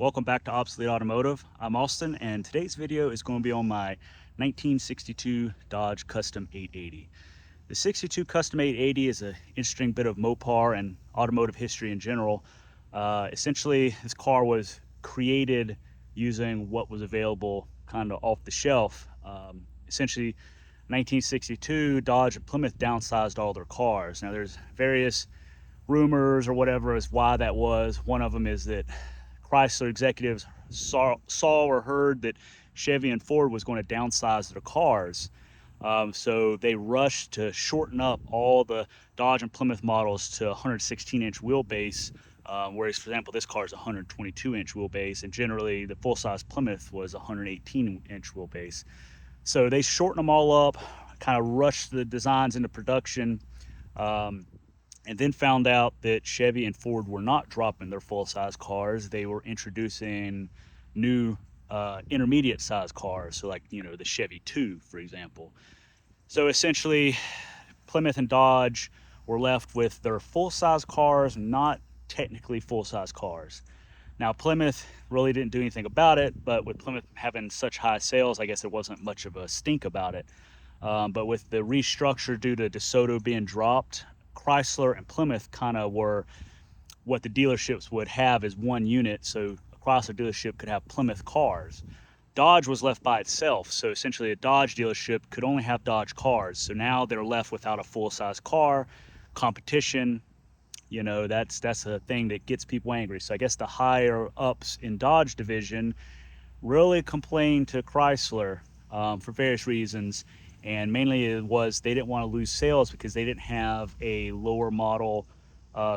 Welcome back to Obsolete Automotive. I'm Austin, and today's video is going to be on my 1962 Dodge Custom 880. The 62 Custom 880 is an interesting bit of MoPar and automotive history in general. Essentially, this car was created using what was available kind of off the shelf. Essentially, 1962, Dodge and Plymouth downsized all their cars. Now, there's various rumors or whatever as why that was. One of them is that Chrysler executives saw or heard that Chevy and Ford was going to downsize their cars. So they rushed to shorten up all the Dodge and Plymouth models to 116-inch wheelbase, whereas, for example, this car is 122-inch wheelbase, and generally the full-size Plymouth was 118-inch wheelbase. So they shortened them all up, kind of rushed the designs into production, and then found out that Chevy and Ford were not dropping their full-size cars. They were introducing new intermediate-size cars, so like, the Chevy 2, for example. So essentially, Plymouth and Dodge were left with their full-size cars, not technically full-size cars. Now, Plymouth really didn't do anything about it, but with Plymouth having such high sales, I guess there wasn't much of a stink about it. But with the restructure due to DeSoto being dropped, Chrysler and Plymouth kind of were what the dealerships would have as one unit, so a Chrysler dealership could have Plymouth cars. Dodge was left by itself, so essentially a Dodge dealership could only have Dodge cars. So now they're left without a full-size car. Competition, that's a thing that gets people angry. So I guess the higher ups in Dodge division really complained to Chrysler for various reasons. And mainly it was they didn't want to lose sales because they didn't have a lower model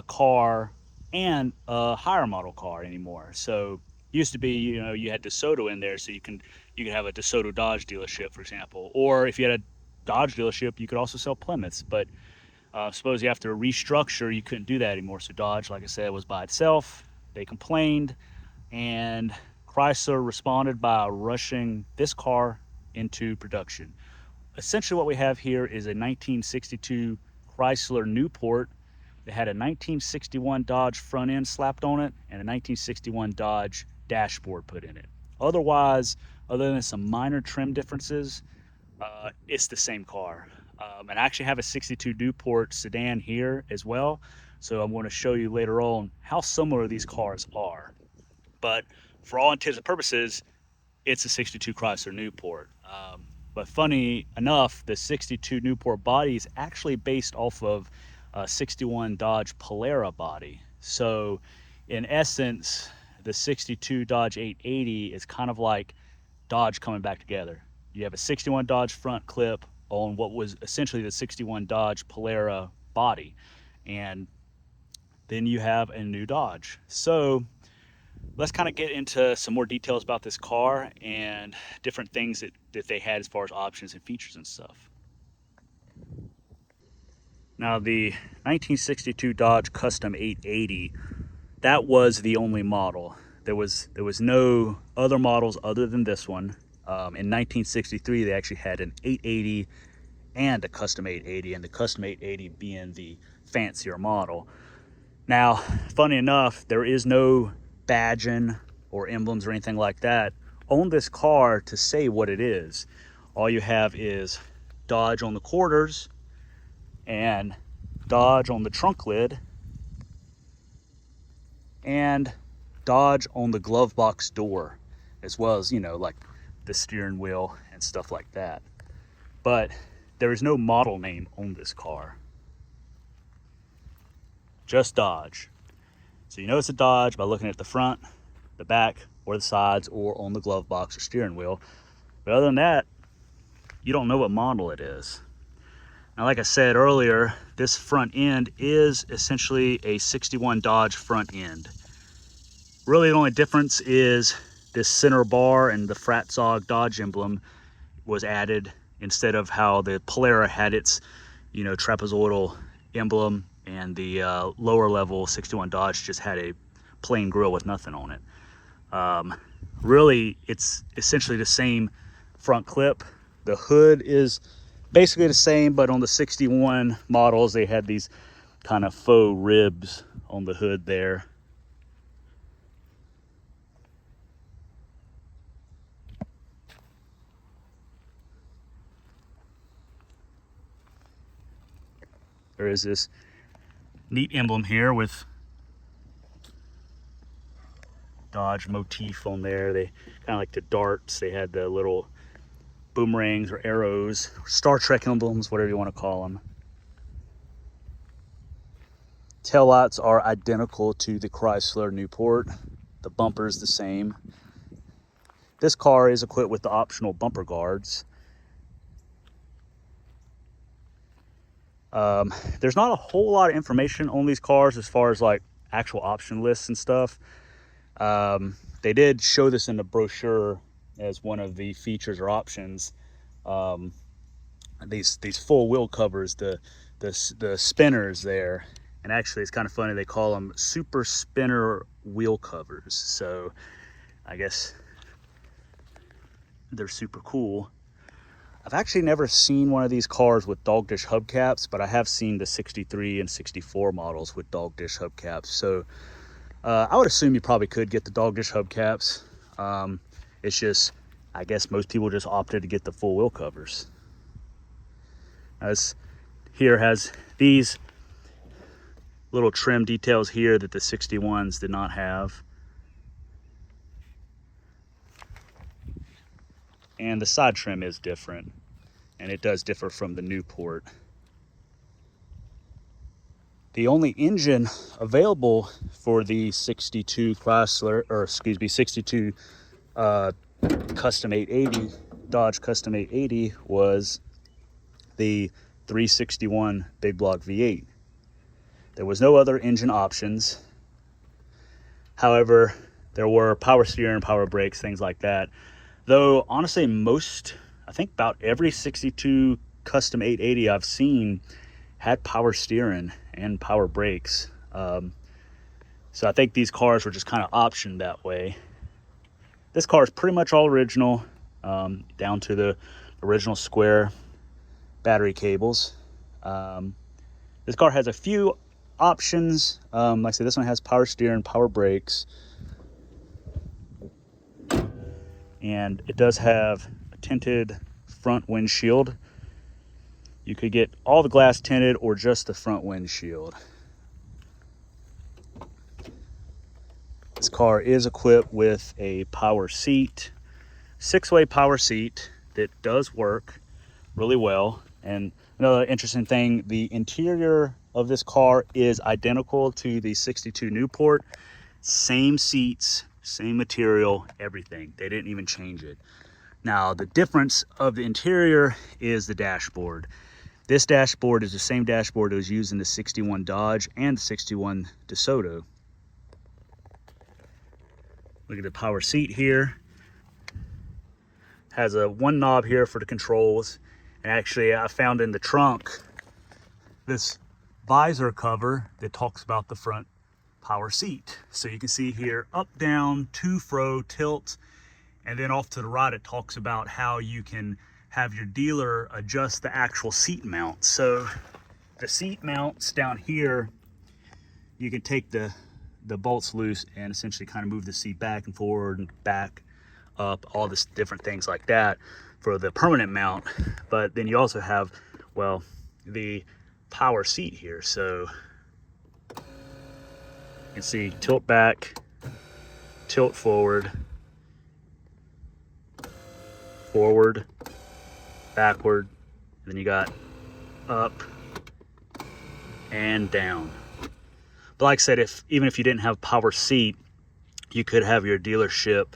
car and a higher model car anymore. So used to be, you had DeSoto in there, so you could have a DeSoto Dodge dealership, for example. Or if you had a Dodge dealership, you could also sell Plymouths. But suppose you have to restructure, you couldn't do that anymore. So Dodge, like I said, was by itself. They complained, and Chrysler responded by rushing this car into production. Essentially what we have here is a 1962 Chrysler Newport that had a 1961 Dodge front end slapped on it and a 1961 Dodge dashboard put in it. Otherwise, other than some minor trim differences, it's the same car. And I actually have a 62 Newport sedan here as well, so I'm going to show you later on how similar these cars are. But for all intents and purposes, it's a 62 Chrysler Newport. But funny enough, the 62 Newport body is actually based off of a 61 Dodge Polara body. So in essence, the 62 Dodge 880 is kind of like Dodge coming back together. You have a 61 Dodge front clip on what was essentially the 61 Dodge Polara body. And then you have a new Dodge. So let's kind of get into some more details about this car and different things that they had as far as options and features and stuff. Now, the 1962 Dodge Custom 880, that was the only model. There was no other models other than this one. In 1963, they actually had an 880 and a Custom 880, and the Custom 880 being the fancier model. Now, funny enough, there is no badging or emblems or anything like that on this car to say what it is. All you have is Dodge on the quarters and Dodge on the trunk lid and Dodge on the glove box door, as well as, like the steering wheel and stuff like that. But there is no model name on this car. Just Dodge. So you know it's a Dodge by looking at the front, the back, or the sides, or on the glove box or steering wheel. But other than that, you don't know what model it is. Now, like I said earlier, this front end is essentially a 61 Dodge front end. Really, the only difference is this center bar and the Fratzog Dodge emblem was added instead of how the Polara had its, trapezoidal emblem, and the lower level 61 Dodge just had a plain grille with nothing on it. Really, it's essentially the same front clip. The hood is basically the same, but on the 61 models, they had these kind of faux ribs on the hood there. there is this neat emblem here with Dodge motif on there. They kind of like the darts. They had the little boomerangs or arrows, or Star Trek emblems, whatever you want to call them. Taillights are identical to the Chrysler Newport. The bumper's the same. This car is equipped with the optional bumper guards. There's not a whole lot of information on these cars as far as like actual option lists and stuff. They did show this in the brochure as one of the features or options. These full wheel covers, the spinners there, and actually it's kind of funny, they call them super spinner wheel covers. So I guess they're super cool. I've actually never seen one of these cars with dog dish hubcaps, but I have seen the 63 and 64 models with dog dish hubcaps. So I would assume you probably could get the dog dish hubcaps. It's just, I guess most people just opted to get the full wheel covers. This here has these little trim details here that the 61s did not have. And the side trim is different, and it does differ from the Newport. The only engine available for the 62 Chrysler, or excuse me, 62 Custom 880, Dodge Custom 880 was the 361 big block V8. There was no other engine options. However, there were power steering, power brakes, things like that. Though, honestly, I think about every 62 Custom 880 I've seen had power steering and power brakes. So I think these cars were just kind of optioned that way. This car is pretty much all original, down to the original square battery cables. This car has a few options. Like I said, this one has power steering, power brakes. And it does have a tinted front windshield. You could get all the glass tinted or just the front windshield. This car is equipped with a power seat, 6-way power seat that does work really well. And another interesting thing, the interior of this car is identical to the 62 Newport. Same seats, same material, everything. They didn't even change it. Now, the difference of the interior is the dashboard. This dashboard is the same dashboard that was used in the 61 Dodge and the 61 DeSoto. Look at the power seat here. Has a one knob here for the controls. And actually, I found in the trunk this visor cover that talks about the front power seat. So you can see here, up, down, to, fro, tilt, and then off to the right it talks about how you can have your dealer adjust the actual seat mount. So the seat mounts down here, you can take the bolts loose and essentially kind of move the seat back and forward and back up, all this different things like that for the permanent mount. But then you also have, well, the power seat here. So you can see tilt back, tilt forward, forward, backward, and then you got up and down. But like I said, even if you didn't have power seat, you could have your dealership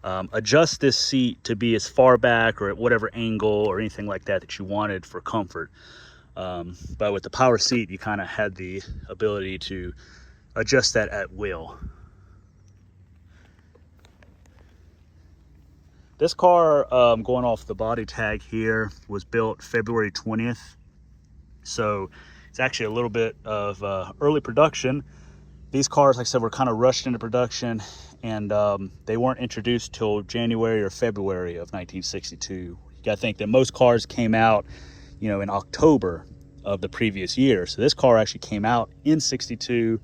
adjust this seat to be as far back or at whatever angle or anything like that that you wanted for comfort. But with the power seat, you kind of had the ability to adjust that at will. This car, going off the body tag here, was built February 20th. So it's actually a little bit of early production. These cars, like I said, were kind of rushed into production, and they weren't introduced till January or February of 1962. You got to think that most cars came out, you know, in October of the previous year. So this car actually came out in 62,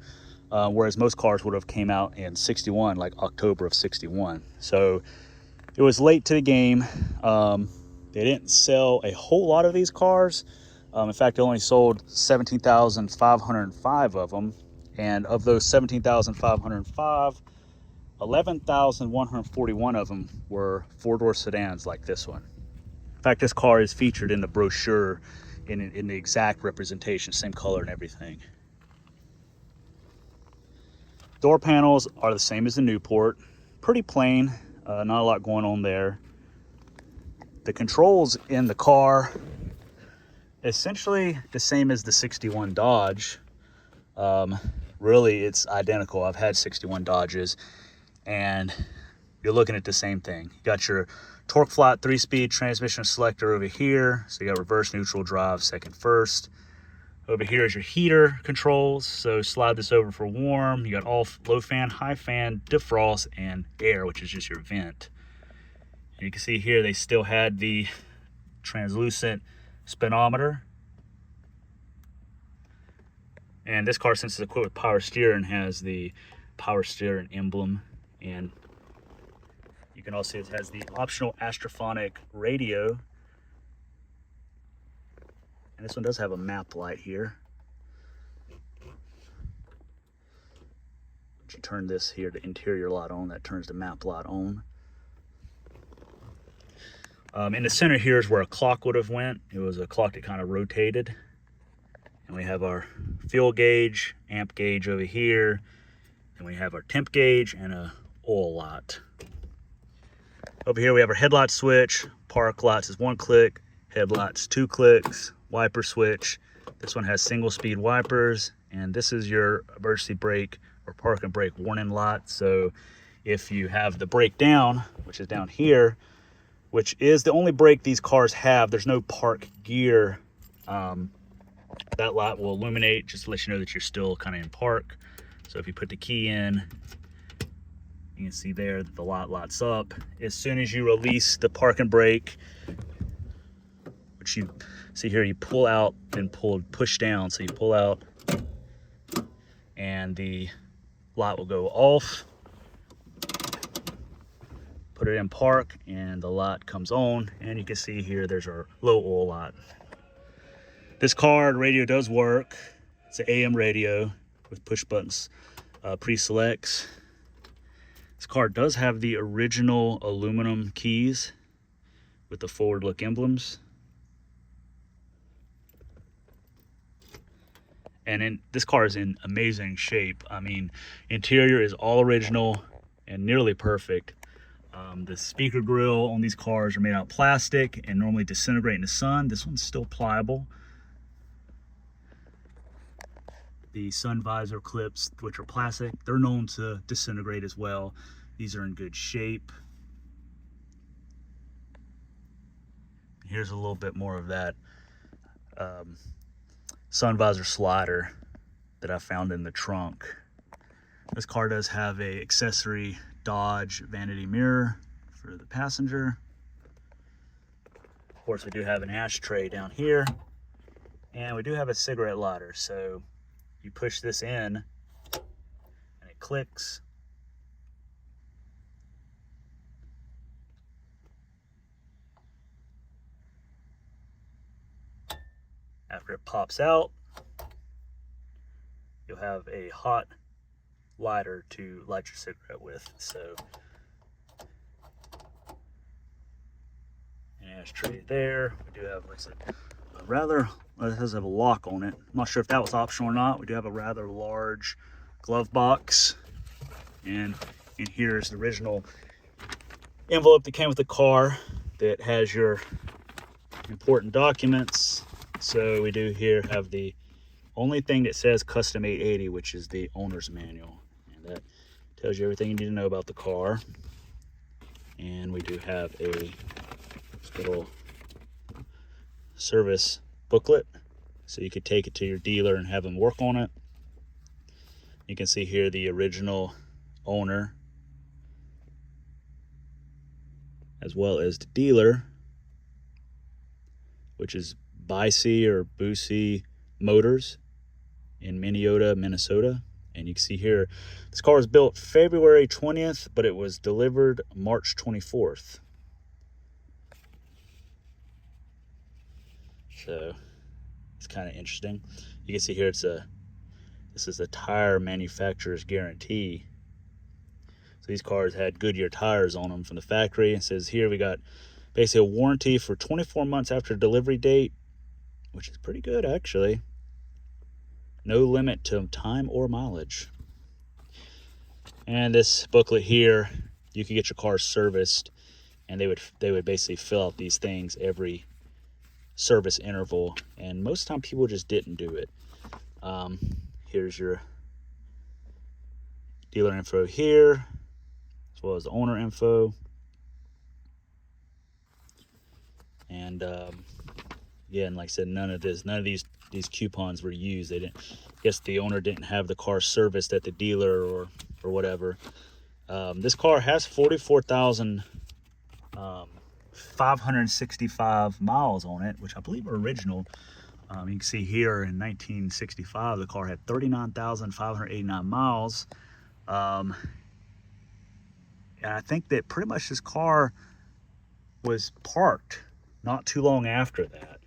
whereas most cars would have came out in 61, like October of 61. So it was late to the game. They didn't sell a whole lot of these cars, In fact, they only sold 17,505 of them. And of those 17,505, 11,141 of them were four-door sedans like this one. In fact, this car is featured in the brochure in the exact representation, same color and everything. Door panels are the same as the Newport, pretty plain, not a lot going on there. The controls in the car, essentially the same as the 61 Dodge. Really, it's identical. I've had 61 Dodges, and you're looking at the same thing. You got your torque flat 3-speed transmission selector over here. So you got reverse, neutral, drive, second, first. Over here is your heater controls. So slide this over for warm. You got all low fan, high fan, defrost, and air, which is just your vent. And you can see here they still had the translucent speedometer. And this car, since it's equipped with power steering, has the power steering emblem. And you can also see it has the optional Astrophonic radio. And this one does have a map light here. But you turn this here, the interior light on, that turns the map light on. In the center here is where a clock would have went. It was a clock that kind of rotated. And we have our fuel gauge, amp gauge over here. And we have our temp gauge and a oil light. Over here we have our headlight switch. Park lights is 1 click, headlights 2 clicks, wiper switch. This one has single speed wipers, and this is your emergency brake or park and brake warning light. So if you have the brake down, which is down here, which is the only brake these cars have, there's no park gear. That light will illuminate just to let you know that you're still kind of in park. So if you put the key in, you can see there that the light lights up. As soon as you release the park and brake, which you see here, you pull out and push down. So you pull out and the light will go off. Put it in park and the light comes on, and you can see here there's our low oil light. This car, the radio does work. It's an AM radio with push buttons, pre-selects. This car does have the original aluminum keys with the forward look emblems. And this car is in amazing shape. I mean, interior is all original and nearly perfect. The speaker grill on these cars are made out of plastic and normally disintegrate in the sun. This one's still pliable. The sun visor clips, which are plastic, they're known to disintegrate as well. These are in good shape. Here's a little bit more of that sun visor slider that I found in the trunk. This car does have a accessory Dodge vanity mirror for the passenger. Of course, we do have an ashtray down here, and we do have a cigarette lighter. So you push this in and it clicks. After it pops out, you'll have a hot lighter to light your cigarette with. So an ashtray there. We do have, like I said, a rather, it does have a lock on it. I'm not sure if that was optional or not. We do have a rather large glove box, and in here is the original envelope that came with the car that has your important documents. So we do here have the only thing that says custom 880, which is the owner's manual, and that tells you everything you need to know about the car. And we do have a little service booklet, so you could take it to your dealer and have them work on it. You can see here the original owner as well as the dealer, which is Bicey or Boosie Motors in Minneota, Minnesota. And you can see here, this car was built February 20th, but it was delivered March 24th. So It's kind of interesting. You can see here this is a tire manufacturer's guarantee. So these cars had Goodyear tires on them from the factory. It says here we got basically a warranty for 24 months after delivery date, which is pretty good actually. No limit to time or mileage. And this booklet here, you could get your car serviced, and they would basically fill out these things every service interval, and most of the time people just didn't do it. Here's your dealer info here, as well as the owner info. And again, like I said, none of these coupons were used. They didn't. I guess the owner didn't have the car serviced at the dealer or whatever. This car has 44,565 miles on it, which I believe are original. You can see here in 1965, the car had 39,589 miles. And I think that pretty much this car was parked not too long after that.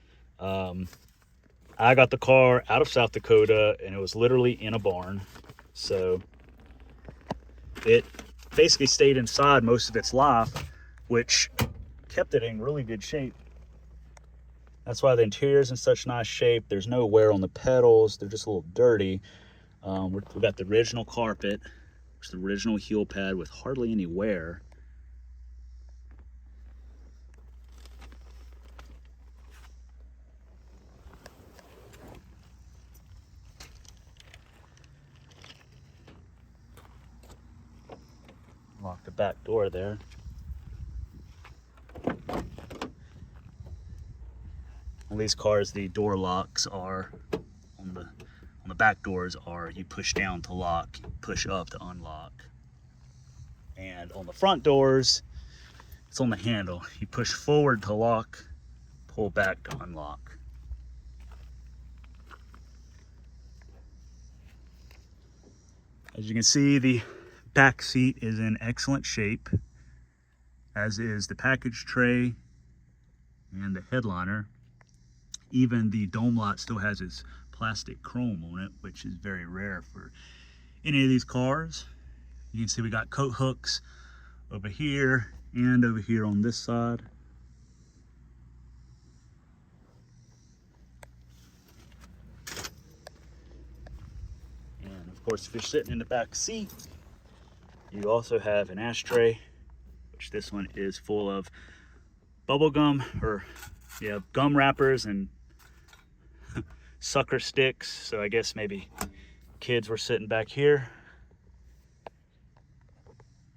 I got the car out of South Dakota, and it was literally in a barn. So it basically stayed inside most of its life, which kept it in really good shape. That's why the interior's in such nice shape. There's no wear on the pedals. They're just a little dirty. We got the original carpet, which is the original heel pad with hardly any wear. Lock the back door there. On these cars, the door locks are on the back doors are you push down to lock, push up to unlock. And on the front doors, it's on the handle. You push forward to lock, pull back to unlock. As you can see, the back seat is in excellent shape, as is the package tray and the headliner. Even the dome light still has its plastic chrome on it, which is very rare for any of these cars. You can see we got coat hooks over here and over here on this side. And of course, if you're sitting in the back seat, you also have an ashtray, which this one is full of bubble gum, or yeah, gum wrappers and sucker sticks. So I guess maybe kids were sitting back here.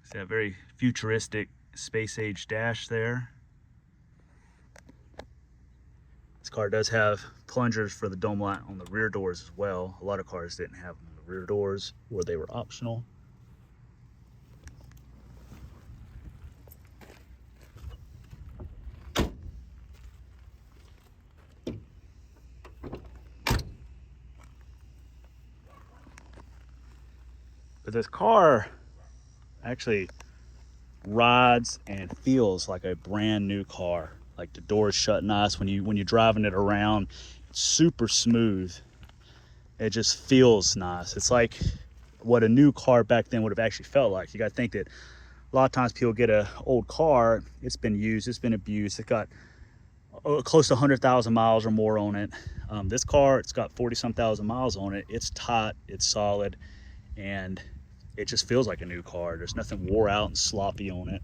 It's that very futuristic space age dash there. This car does have plungers for the dome light on the rear doors as well. A lot of cars didn't have them on the rear doors, or they were optional. But this car actually rides and feels like a brand new car. Like the doors shut nice when you're driving it around. It's super smooth. It just feels nice. It's like what a new car back then would have actually felt like. You got to think that a lot of times people get an old car, it's been used, it's been abused, it's got close to 100,000 miles or more on it. This car, it's got 40-some thousand miles on it. It's taut, it's solid, and it just feels like a new car. There's nothing wore out and sloppy on it.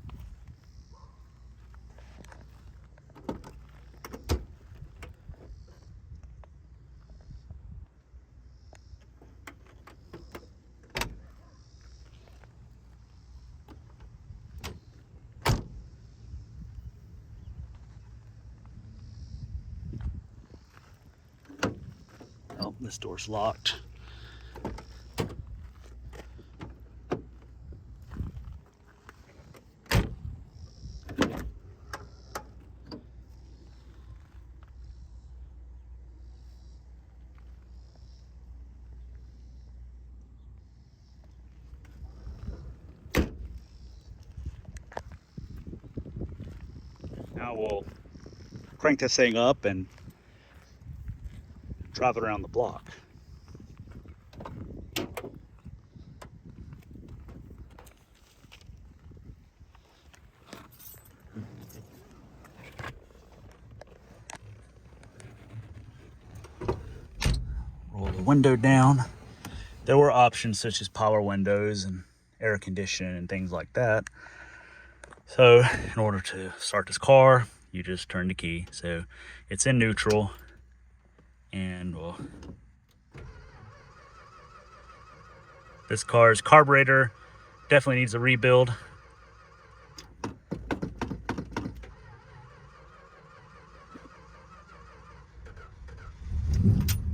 Oh, this door's locked. Now we'll crank this thing up and drive it around the block. Roll the window down. There were options such as power windows and air conditioning and things like that. So in order to start this car, you just turn the key. So it's in neutral, and this car's carburetor definitely needs a rebuild.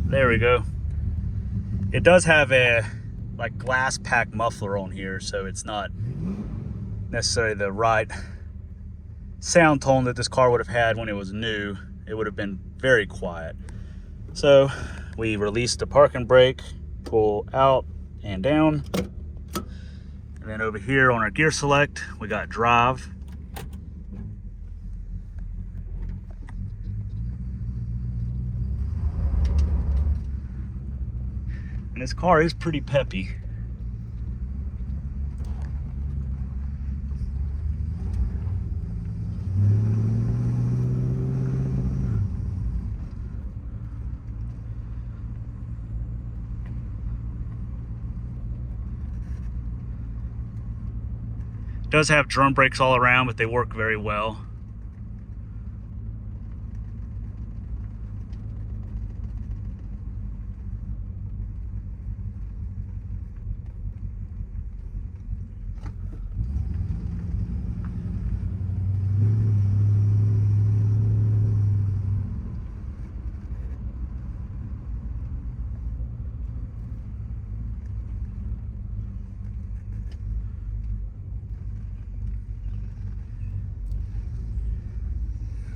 There we go. It does have a like glass pack muffler on here, so it's not necessarily the right sound tone that this car would have had when it was new. It would have been very quiet. So we release the parking brake, pull out and down, and then over here on our gear select we got drive. And this car is pretty peppy. It does have drum brakes all around, but they work very well.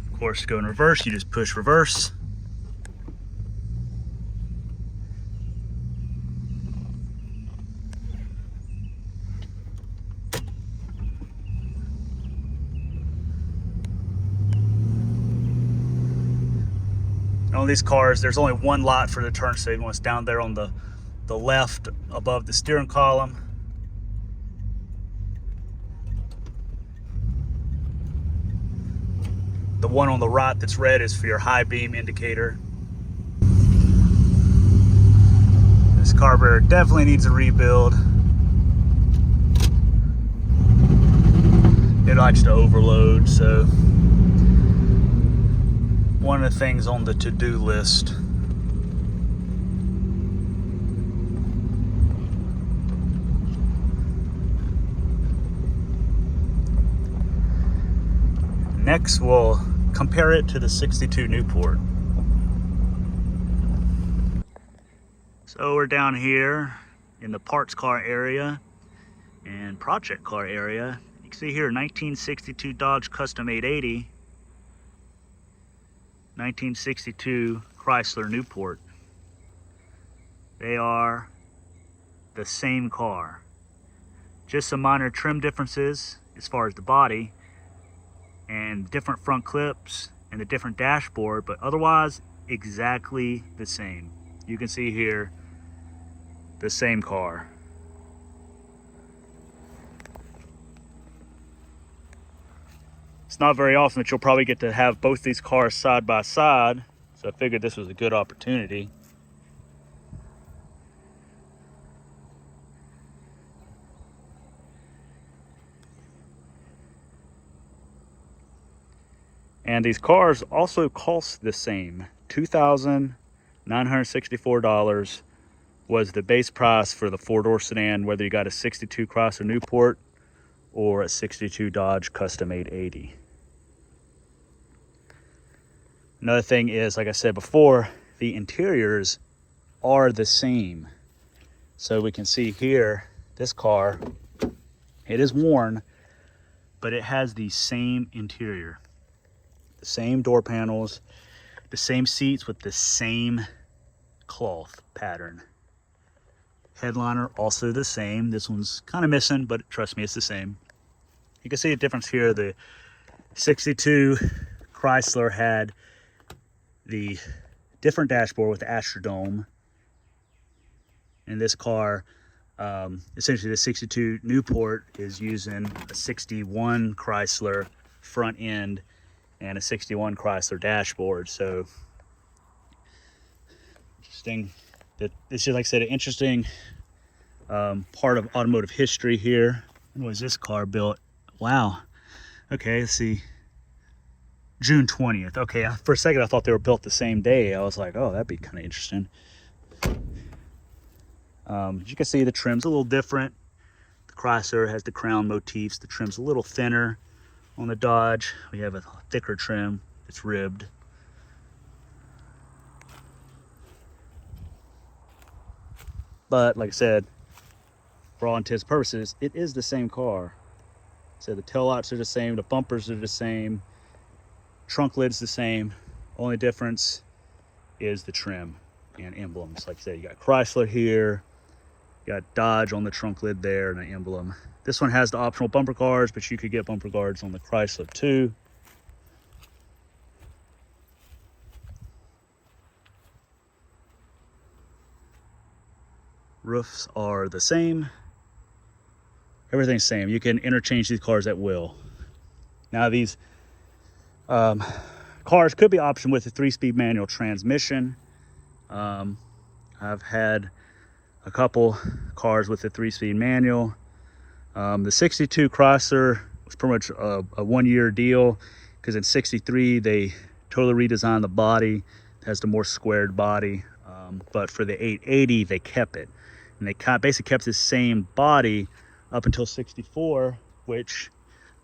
Of course, to go in reverse, you just push reverse. On these cars, there's only one lot for the turn signal. It's down there on the left above the steering column. The one on the right that's red is for your high beam indicator. This carburetor definitely needs a rebuild. It likes to overload, so one of the things on the to-do list. Next, we'll compare it to the 62 Newport. So we're down here in the parts car area and project car area. You can see here 1962 Dodge Custom 880, 1962 Chrysler Newport. They are the same car. Just some minor trim differences as far as the body and different front clips and the different dashboard, but otherwise exactly the same. You can see here the same car. It's not very often that you'll probably get to have both these cars side by side, so I figured this was a good opportunity. And these cars also cost the same. $2,964 was the base price for the four-door sedan, whether you got a 62 Chrysler Newport or a 62 Dodge Custom 880. Another thing is, like I said before, the interiors are the same. So we can see here, this car, it is worn, but it has the same interior. The same door panels, the same seats with the same cloth pattern. Headliner also the same. This one's kind of missing, but trust me, it's the same. You can see the difference here. The 62 Chrysler had the different dashboard with the Astrodome. And this car, essentially the 62 Newport is using a 61 Chrysler front end and a 61 Chrysler dashboard. So interesting. That this is, like I said, an interesting part of automotive history here. When was this car built? Wow. Okay, let's see. June 20th. Okay, for a second I thought they were built the same day. I was like, oh, that'd be kind of interesting. As you can see, the trim's a little different. The Chrysler has the crown motifs. The trim's a little thinner. On the Dodge, we have a thicker trim. It's ribbed. But like I said, for all intents and purposes, it is the same car. So the taillights are the same, the bumpers are the same, trunk lid's the same. Only difference is the trim and emblems. Like I said, you got Chrysler here, you got Dodge on the trunk lid there, and an emblem. This one has the optional bumper guards, but you could get bumper guards on the Chrysler too. Roofs are the same. Everything's the same. You can interchange these cars at will. Now these cars could be optioned with a 3-speed manual transmission. I've had a couple cars with a 3-speed manual. The 62 Chrysler was pretty much a one-year deal, because in 63 they totally redesigned the body. It has the more squared body. But for the 880 they kept it. And they basically kept the same body up until 64, which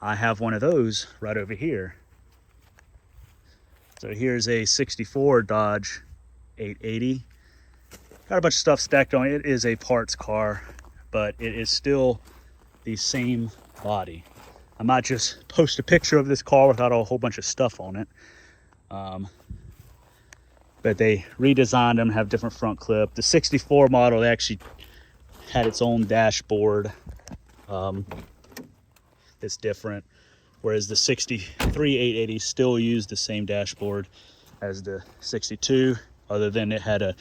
I have one of those right over here. So here's a 64 Dodge 880. Got a bunch of stuff stacked on it. It is a parts car, but it is still the same body. I might just post a picture of this car without a whole bunch of stuff on it. But they redesigned them, have different front clip. The 64 model, they actually had its own dashboard. It's different, whereas the 63 880 still used the same dashboard as the 62, other than it had a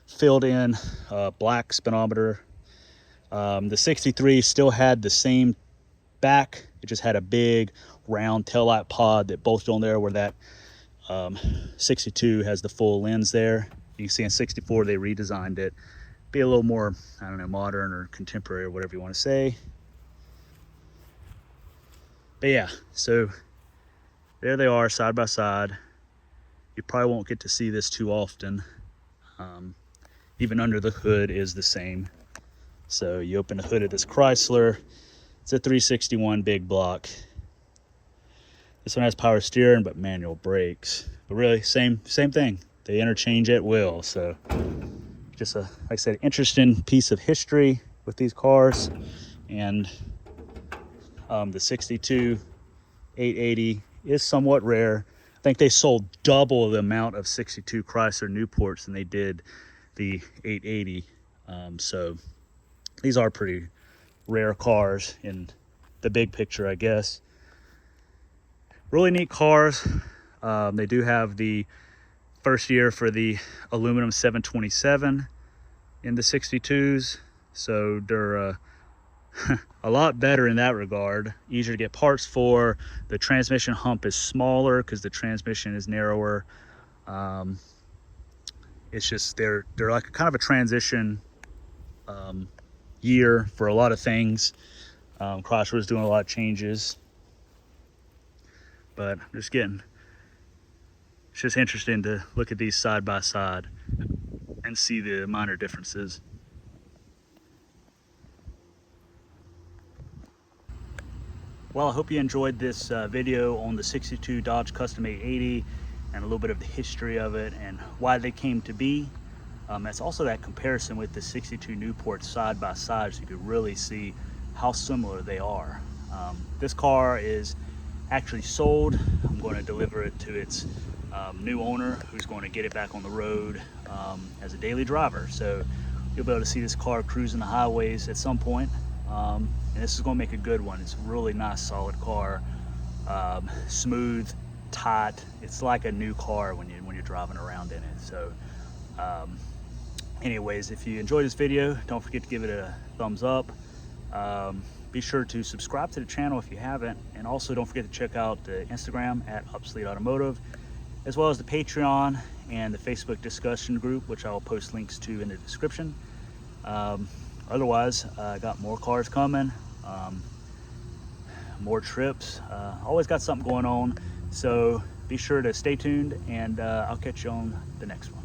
filled in black speedometer. The 63 still had the same back. It just had a big round taillight pod that bolted on there, where that 62 has the full lens there. You can see in 64 they redesigned it, be a little more, I don't know, modern or contemporary or whatever you want to say. But yeah, so there they are side by side. You probably won't get to see this too often. Even under the hood is the same. So you open the hood of this Chrysler, it's a 361 big block. This one has power steering but manual brakes. But really, same thing. They interchange at will. So just a, like I said, interesting piece of history with these cars. And the 62 880 is somewhat rare. I think they sold double the amount of 62 Chrysler Newports than they did the 880. So these are pretty rare cars in the big picture, I guess. Really neat cars. They do have the first year for the aluminum 727 in the 62s. So they're a lot better in that regard. Easier to get parts for. The transmission hump is smaller because the transmission is narrower. It's just they're like kind of a transition year for a lot of things. Chrysler is doing a lot of changes, but I'm just getting, it's just interesting to look at these side by side and see the minor differences. Well, I hope you enjoyed this video on the 62 Dodge Custom 880 and a little bit of the history of it and why they came to be. It's also that comparison with the 62 Newport side by side, so you can really see how similar they are. This car is actually sold. I'm going to deliver it to its new owner, who's going to get it back on the road as a daily driver. So you'll be able to see this car cruising the highways at some point. And this is going to make a good one. It's a really nice, solid car, smooth, tight. It's like a new car when you're you're driving around in it. So anyways, if you enjoyed this video, don't forget to give it a thumbs up. Be sure to subscribe to the channel if you haven't, and also don't forget to check out the Instagram at Obsolete Automotive, as well as the Patreon and the Facebook discussion group, which I'll post links to in the description. Otherwise, I got more cars coming, more trips, always got something going on. So be sure to stay tuned, and I'll catch you on the next one.